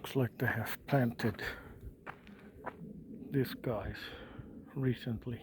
looks like they have planted these guys recently.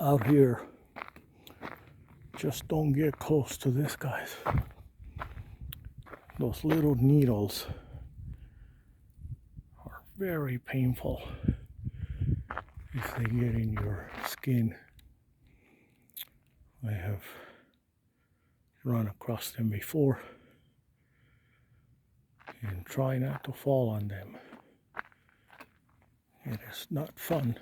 Out here, just don't get close to this, guys. Those little needles are very painful if they get in your skin. I have run across them before, and try not to fall on them. It is not fun.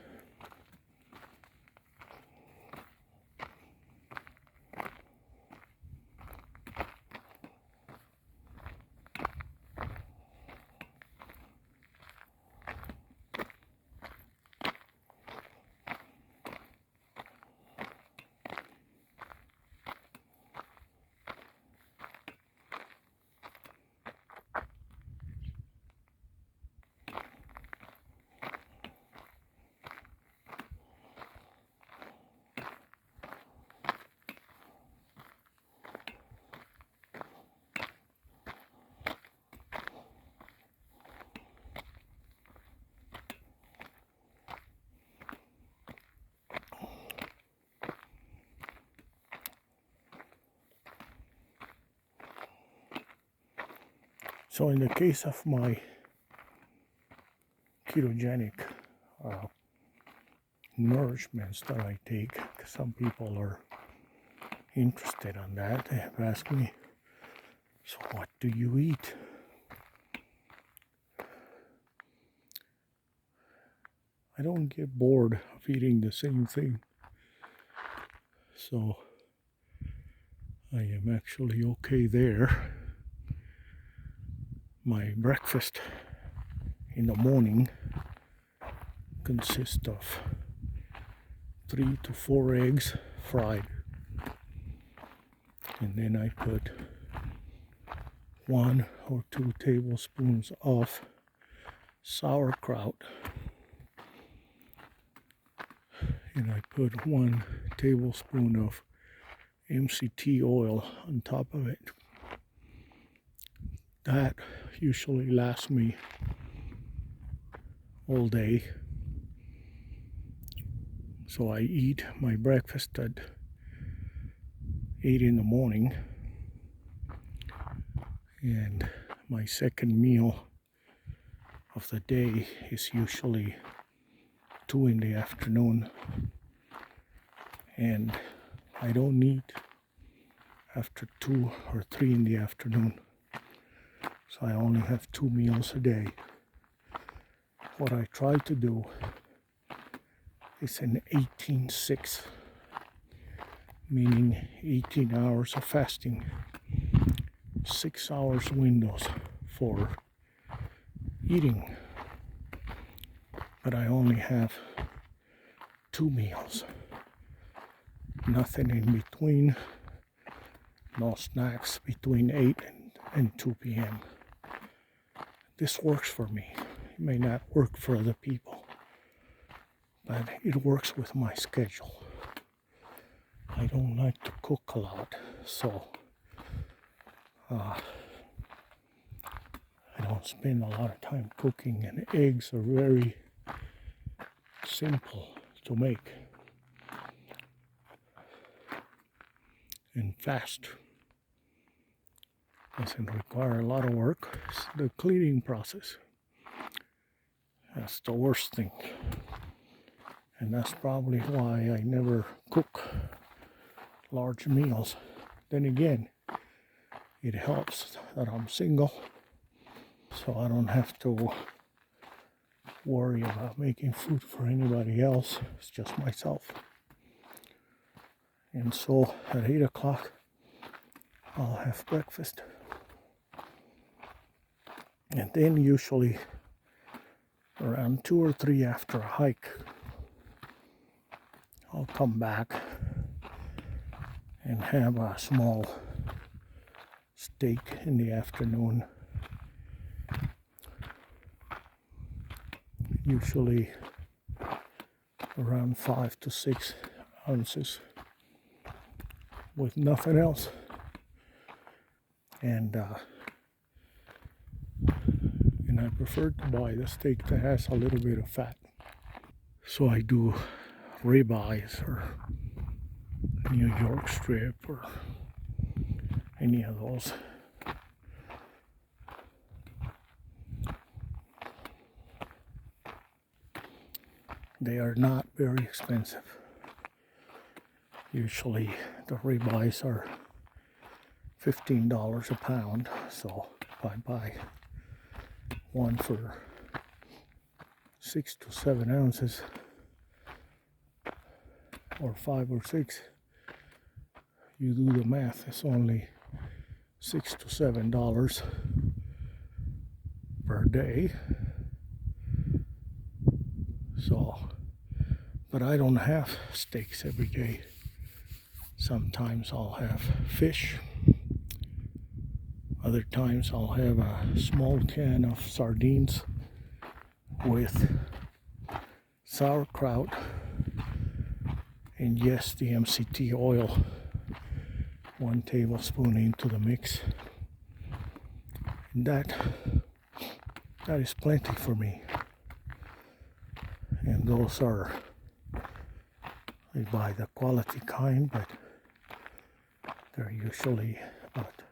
So in the case of my ketogenic nourishments that I take, some people are interested in that. They have asked me, so what do you eat? I don't get bored of eating the same thing. So I am actually okay there. My breakfast in the morning consists of 3 to 4 eggs fried, and then I put 1 or 2 tablespoons of sauerkraut, and I put 1 tablespoon of MCT oil on top of it. That usually lasts me all day. So I eat my breakfast at 8 in the morning, and my second meal of the day is usually 2 in the afternoon, and I don't eat after 2 or 3 in the afternoon. So I only have 2 meals a day. What I try to do is an 18-6, meaning 18 hours of fasting, 6 hours windows for eating. But I only have 2 meals, nothing in between, no snacks between 8 and 2 p.m. This works for me. It may not work for other people, but it works with my schedule. I don't like to cook a lot, so I don't spend a lot of time cooking, and eggs are very simple to make and fast. Doesn't require a lot of work. It's the cleaning process. That's the worst thing. And that's probably why I never cook large meals. Then again, it helps that I'm single, so I don't have to worry about making food for anybody else. It's just myself. And so at 8 o'clock, I'll have breakfast. And then usually around 2 or 3 after a hike, I'll come back and have a small steak in the afternoon. Usually around 5 to 6 ounces with nothing else. And I prefer to buy the steak that has a little bit of fat. So I do ribeyes or New York strip or any of those. They are not very expensive. Usually the ribeyes are $15 a pound, so if I buy one for 6 to 7 ounces or 5 or 6, you do the math, it's only $6 to $7 per day. So, but I don't have steaks every day. Sometimes I'll have fish. Other times I'll have a small can of sardines with sauerkraut and yes, the MCT oil, 1 tablespoon into the mix. And that is plenty for me. And those are, I buy the quality kind, but they're usually about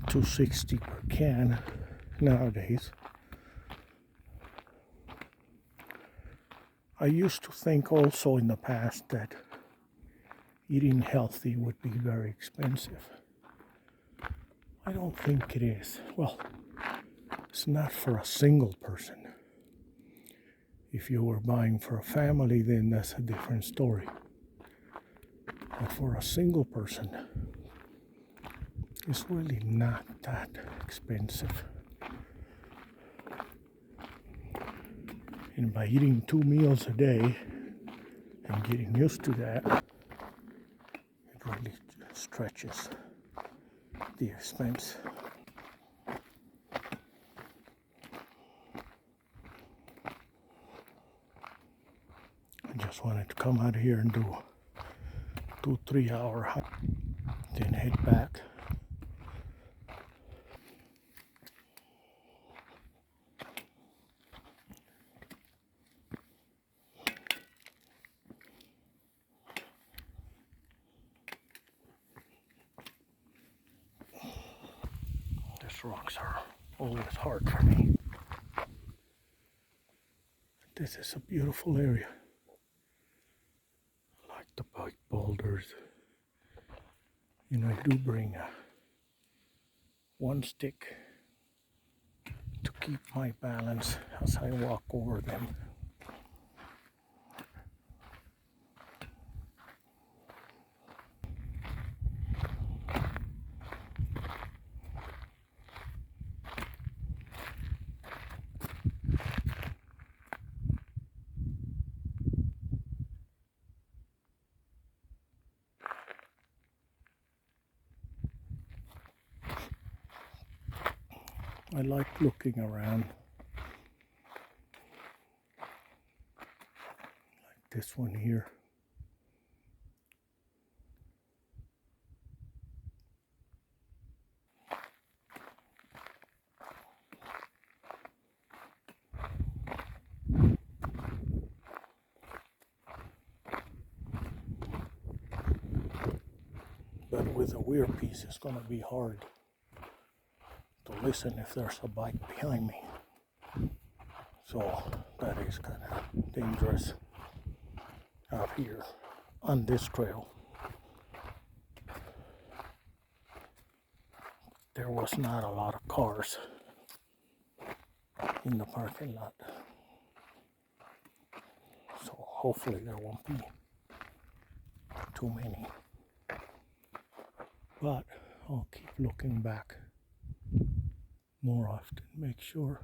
$2.60 per can nowadays. I used to think also in the past that eating healthy would be very expensive. I don't think it is. Well, it's not for a single person. If you were buying for a family, then that's a different story. But for a single person, it's really not that expensive. And by eating 2 meals a day and getting used to that, it really stretches the expense. I just wanted to come out here and do 2-3 hour hike, then head back. These rocks are always hard for me. This is a beautiful area. I like the big boulders. And I do bring one stick to keep my balance as I walk over them. I like looking around. Like this one here. But with a weird piece, it's going to be hard to listen if there's a bike behind me. So that is kind of dangerous out here on this trail. There was not a lot of cars in the parking lot. So hopefully there won't be too many. But I'll keep looking back more often, make sure